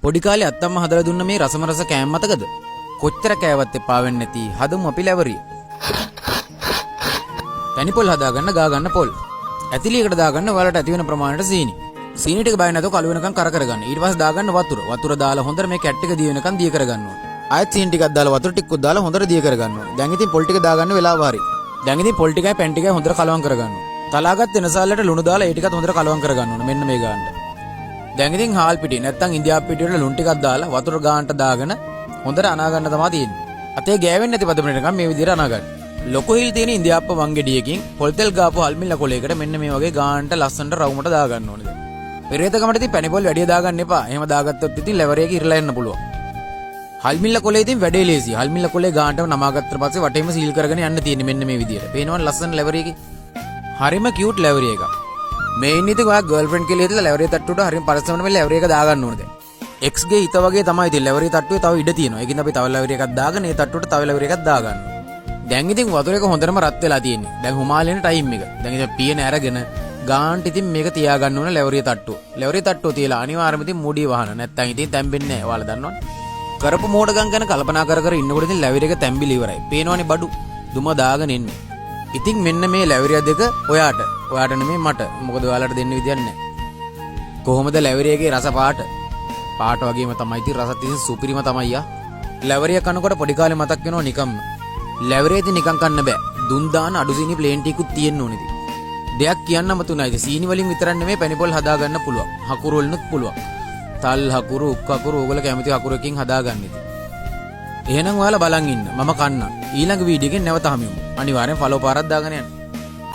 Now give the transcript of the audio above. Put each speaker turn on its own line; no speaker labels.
පොඩි කාලේ අත්තම්ම හදලා දුන්න මේ රසම රස කෑම මතකද? කොච්චර කෑවත් එපා වෙන්නේ නැති හදමු අපි ලැවරිය. පැණිපොල් හදාගන්න ගා ගන්න පොල්. ඇතිලියකට දාගන්න ඔයාලට ඇති වෙන ප්‍රමාණයට සීනි. සීනි ටික බය නැතුව කළු වෙනකන් කර කරගන්න. ඊට පස්සේ දාගන්න වතුර. වතුර දාලා හොඳට මේ කැට් ටික දිය වෙනකන් දිය කරගන්න ඕනේ. ආයෙත් සීනි ටිකක් දාලා වතුර ටිකක් දාලා හොඳට දිය කරගන්න ඕනේ. දැන් ඉතින් පොල් ටික දාගන්න වෙලාව හරි. දැන් ඉතින් පොල් ටිකයි පැන් ටිකයි හොඳට කලවම් කරගන්න ඕනේ. තලාගත් වෙනසාලට ලුණු දාලා ඒ ටිකත් හොඳට කලවම් කරගන්න ඕනේ. මෙන්න මේ ගානට. දැන් ඉතින් හාල් පිටි නැත්තම් ඉන්දියාපු පිටි වල ලුණු ටිකක් දාලා වතුර ගානට දාගෙන හොඳට අනා ගන්න තමයි තියෙන්නේ. අතේ ගෑවෙන්නේ නැති පදමකට නිකන් මේ විදිහට අනා ගන්න. ලොකු හිල් තියෙන ඉන්දියාප්ප වංගෙඩියකින් පොල් තෙල් ගාපු හල්මිල්ල කොලයකට මෙන්න මේ වගේ ගානට ලස්සනට රවුමට දා ගන්න ඕනේ. පෙරේතකමට ඉතින් පැණිපොල් වැඩි දාගන්න එපා. එහෙම දාගත්තොත් ඉතින් ලෙවරේක ඉරලා යන්න පුළුවන්. හල්මිල්ල කොලේ ඉතින් වැඩේ ලේසි. හල්මිල්ල කොලේ ගානටම නමාගත්තට පස්සේ වටේම සීල් කරගෙන යන්න තියෙන්නේ මෙන්න මේ විදිහට. පේනවනේ ලස්සන ලෙවරේකේ. හරිම කියුට් ලෙවරේ එකක්. මේ ඉන්නේ ඉතින් ඔයා ගර්ල්ෆ්‍රෙන්ඩ් කියලා හිතලා ලෙවරේ තට්ටුවට හරිම පරිස්සමෙන් මේ ලෙවරේ එක දාගන්න ඕනේ දැන්. X ගේ හිත වගේ තමයි ඉතින් ලෙවරේ තට්ටුවේ තව ඉඩ තියෙනවා. ඒකින්ද අපි තව ලෙවරේ එකක් දාගෙන ඒ තට්ටුවට තව ලෙවරේ එකක් දාගන්නවා. දැන් ඉතින් වතුර එක හොඳටම රත් වෙලා තියෙන්නේ. දැන් හුමාලේන ටයිම් එක. දැන් ඉතින් පියන අරගෙන ගාන්ට ඉතින් මේක තියාගන්න ඕන ලෙවරිය තට්ටුව. ලෙවරිය තට්ටුව තියලා අනිවාර්යයෙන්ම ඉතින් මුඩිය වහන. නැත්තම් ඉතින් තැම්බෙන්නේ නැහැ. ඔයාලා දන්නවනේ. කරපු මෝඩකම් ගැන කල්පනා කර කර ඉන්නකොට ඉතින් ලෙවරිය එක තැම්බිලි ඉවරයි. පේනවනේ බඩු. දුම දාගෙන ඉන්නේ. ඉතින් මෙන්න මේ ලෙවරිය දෙක ඔයාට නෙමෙයි මට. මොකද ඔයාලට දෙන්න විදියක් නැහැ. කොහොමද ලෙවරියගේ රස පාට? පාට වගේම තමයි ඉතින් රසත් ඉතින් සුපිරිම තමයි යා. ලෙවරිය කනකොට පොඩි කාලේ මතක් වෙනවා නිකම්ම. ලැවරේදී නිකන් කන්න බෑ. දුන් දාන අඩු සීනි ප්ලේන් ටිකුත් තියෙන්න ඕනේ ඉතින්. දෙයක් කියන්නම තුනයි. ඉතින් සීනි වලින් විතරක් නෙමෙයි පැණිපොල් හදා ගන්න පුළුවන්. හකුරු වලිනුත් පුළුවන්. තල් හකුරු, උක් හකුරු ඕගොල්ලෝ කැමති හකුරකින් හදාගන්න ඉතින්. එහෙනම් ඔයාලා බලන් ඉන්න. මම කන්නම්. ඊළඟ වීඩියෝ එකෙන් නැවත හමු. අනිවාර්යෙන් ෆලෝ පාරක් දාගෙන යන්න.